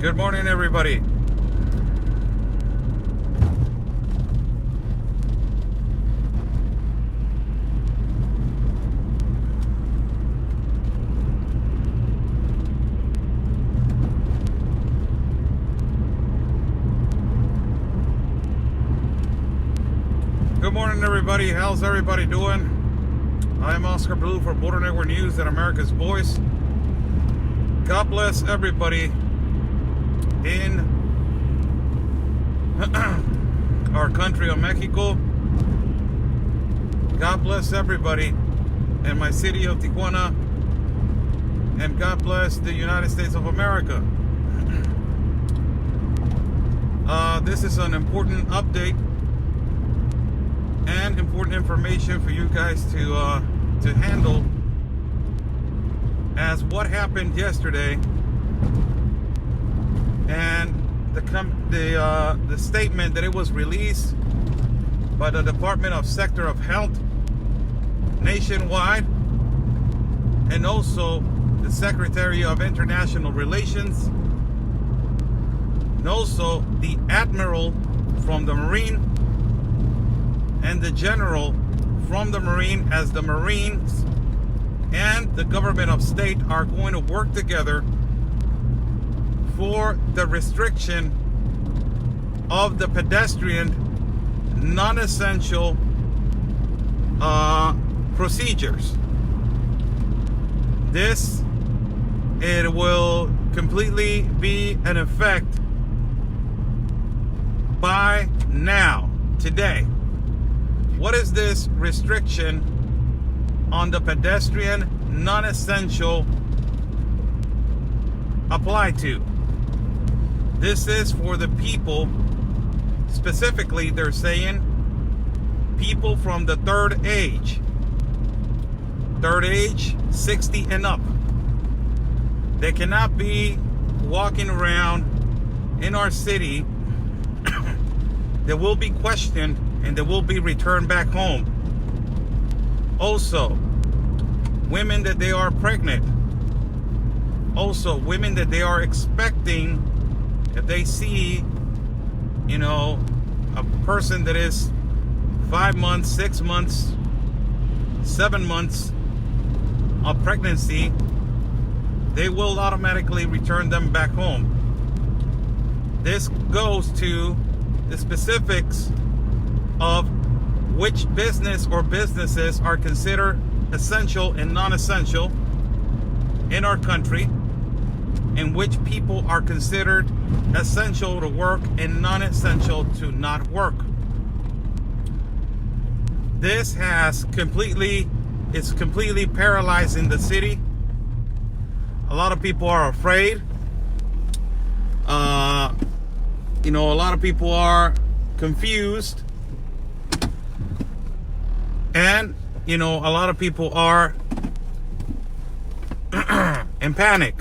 Good morning, everybody. Good morning, everybody. How's everybody doing? I'm Oscar Blue for Border Network News and America's Voice. God bless everybody in our country of Mexico. God bless everybody in my city of Tijuana. And God bless the United States of America. This is an important update and important information for you guys to handle, as what happened yesterday and the statement that it was released by the Department of Sector of Health nationwide, and also the Secretary of International Relations, and also the Admiral from the Marine and the General from the Marine, as the Marines and the government of state are going to work together for the restriction of the pedestrian non-essential procedures. It will completely be in effect by now, today. What is this restriction on the pedestrian non-essential apply to? This is for the people, specifically they're saying people from the third age, 60 and up. They cannot be walking around in our city. They will be questioned and they will be returned back home. Also, women that they are pregnant. Also, women that they are expecting, if they see, a person that is 5 months, 6 months, 7 months of pregnancy, they will automatically return them back home. This goes to the specifics of which business or businesses are considered essential and non-essential in our country, and which people are considered essential to work and non-essential to not work. This is completely paralyzing the city. A lot of people are afraid. A lot of people are confused. And, a lot of people are in panic.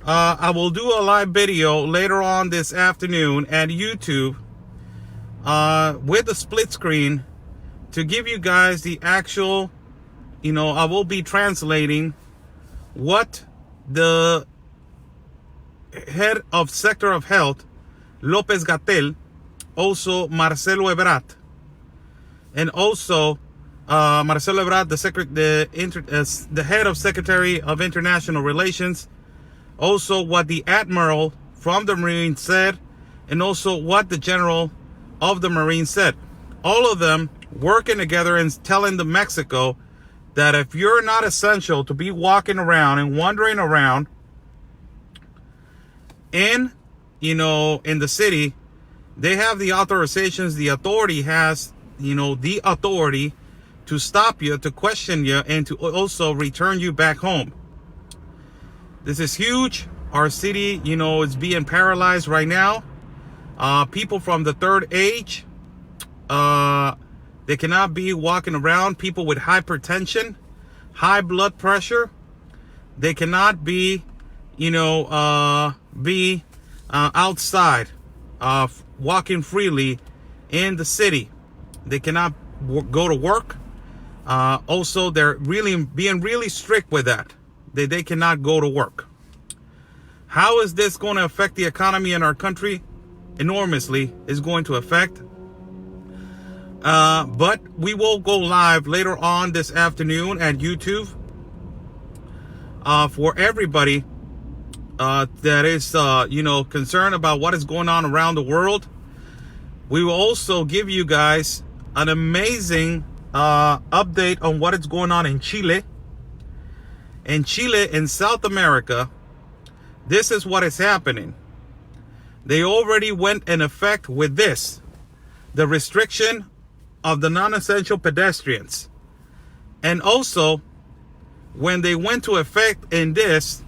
I will do a live video later on this afternoon at YouTube with a split screen to give you guys the actual, I will be translating what the head of Sector of Health, López-Gatell, also Marcelo Ebrard, and also Marcelo Ebrard, the head of Secretary of International Relations, also what the Admiral from the Marine said, and also what the General of the Marine said. All of them working together and telling the Mexico that if you're not essential to be walking around and wandering around in the city, they have the authorizations, the authority has, the authority to stop you, to question you, and to also return you back home. This is huge. Our city, is being paralyzed right now. People from the third age, they cannot be walking around. People with hypertension, high blood pressure, they cannot be, outside, walking freely in the city. They cannot go to work. Also, they're being really strict with that. They cannot go to work. How is this going to affect the economy in our country? Enormously is going to affect. But we will go live later on this afternoon at YouTube for everybody that is, concerned about what is going on around the world. We will also give you guys an amazing update on what is going on in Chile. In Chile, in South America, this is what is happening. They already went in effect with this, the restriction of the non-essential pedestrians. And also, when they went to effect in this,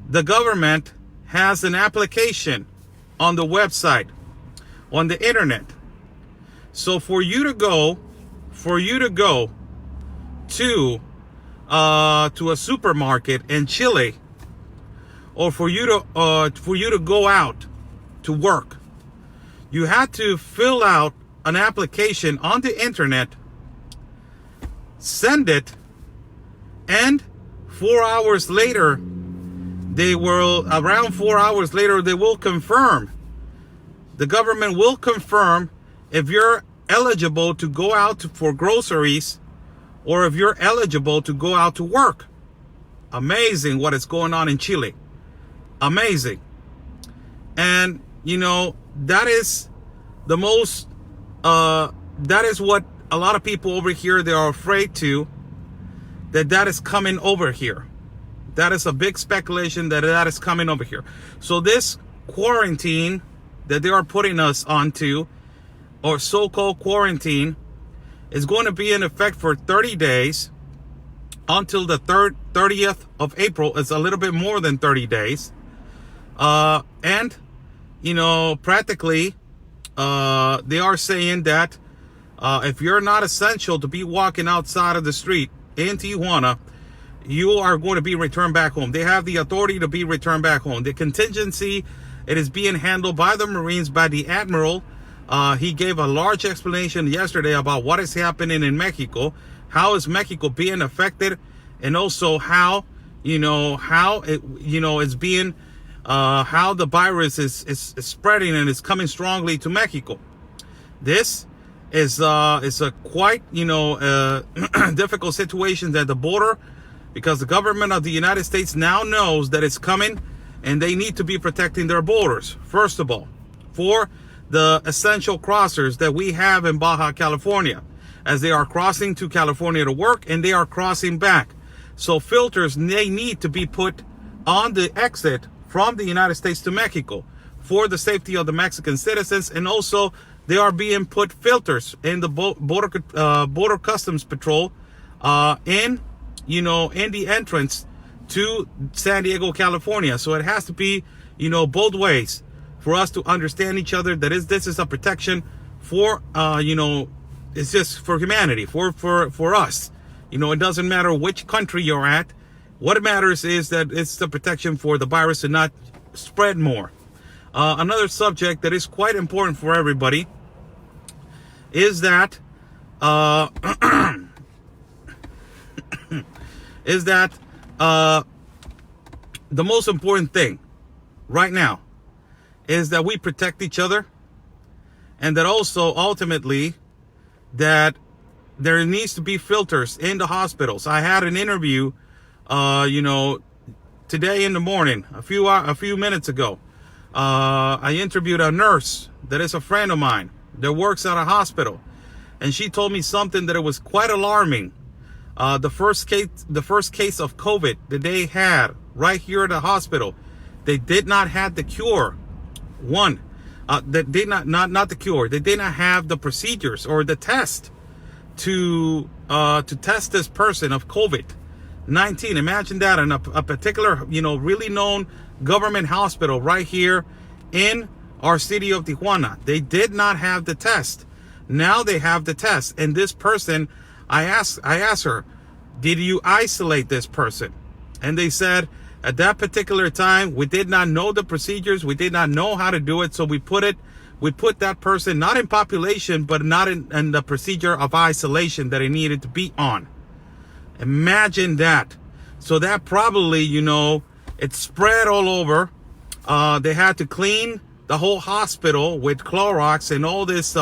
the government has an application on the website, on the internet. So for you to go to a supermarket in Chile, or for you to go out to work, you had to fill out an application on the internet, send it, and 4 hours later, they will confirm. The government will confirm if you're eligible to go out for groceries or if you're eligible to go out to work. Amazing what is going on in Chile. Amazing. And, that is the most, that is what a lot of people over here, they are afraid that is coming over here. That is a big speculation that is coming over here. So this quarantine that they are putting us onto, or so-called quarantine, is going to be in effect for 30 days until the 30th of April. It's a little bit more than 30 days. And, practically, they are saying that if you're not essential to be walking outside of the street in Tijuana, you are going to be returned back home. They have the authority to be returned back home. The contingency, it is being handled by the Marines, by the Admiral. He gave a large explanation yesterday about what is happening in Mexico, how is Mexico being affected, and also how it's being, how the virus is spreading and is coming strongly to Mexico. This is a quite difficult situation at the border, because the government of the United States now knows that it's coming, and they need to be protecting their borders. First of all, for the essential crossers that we have in Baja California, as they are crossing to California to work and they are crossing back. So filters, they need to be put on the exit from the United States to Mexico for the safety of the Mexican citizens. And also they are being put filters in the border customs patrol in the entrance to San Diego, California. So it has to be, both ways for us to understand each other. This is a protection for, it's just for humanity, for us. It doesn't matter which country you're at. What matters is that it's the protection for the virus to not spread more. Another subject that is quite important for everybody is that, the most important thing right now is that we protect each other, and that also ultimately that there needs to be filters in the hospitals. I had an interview, today in the morning, a few minutes ago. I interviewed a nurse that is a friend of mine that works at a hospital, and she told me something that it was quite alarming. The first case of COVID that they had right here at the hospital, they did not have the cure. That did not the cure. They did not have the procedures or the test to test this person of COVID-19. Imagine that in a particular, really known government hospital right here in our city of Tijuana. They did not have the test. Now they have the test. And this person, I asked her, did you isolate this person? And they said, at that particular time, we did not know the procedures. We did not know how to do it. So we put that person not in population, but not in the procedure of isolation that it needed to be on. Imagine that. So that probably, It spread all over. They had to clean the whole hospital with Clorox and all this,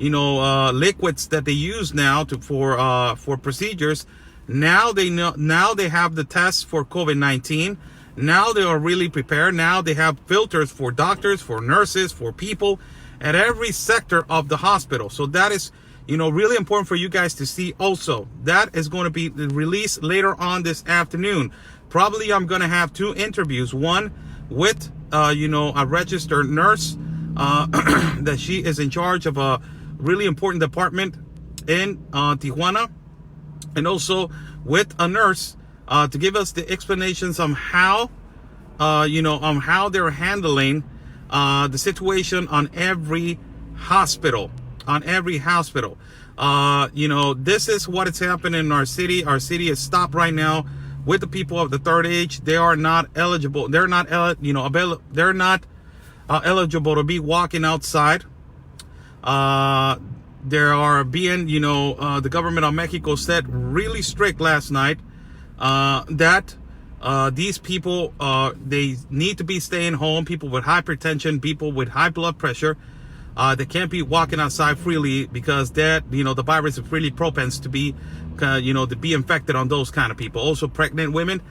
liquids that they use now for procedures. Now they know. Now they have the tests for COVID-19. Now they are really prepared. Now they have filters for doctors, for nurses, for people at every sector of the hospital. So that is, really important for you guys to see also. That is going to be released later on this afternoon. Probably I'm going to have 2 interviews. One with, a registered nurse, that she is in charge of a really important department in Tijuana. And also with a nurse, to give us the explanations on how, on how they're handling, the situation on every hospital. This is what is happening in our city. Our city is stopped right now with the people of the third age. They are not eligible. They're not, they're not eligible to be walking outside. There are being, the government of Mexico said really strict last night, that these people, they need to be staying home. People with hypertension, people with high blood pressure, they can't be walking outside freely because that, the virus is really propense to be, to be infected on those kind of people. Also pregnant women,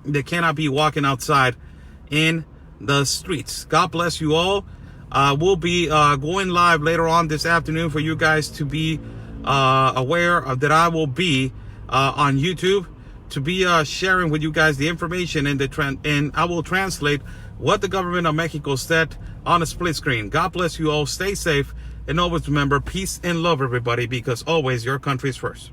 they cannot be walking outside in the streets. God bless you all. We'll be going live later on this afternoon for you guys to be aware of that. I will be on YouTube to be sharing with you guys the information and I will translate what the government of Mexico said on a split screen. God bless you all. Stay safe and always remember peace and love, everybody, because always your country is first.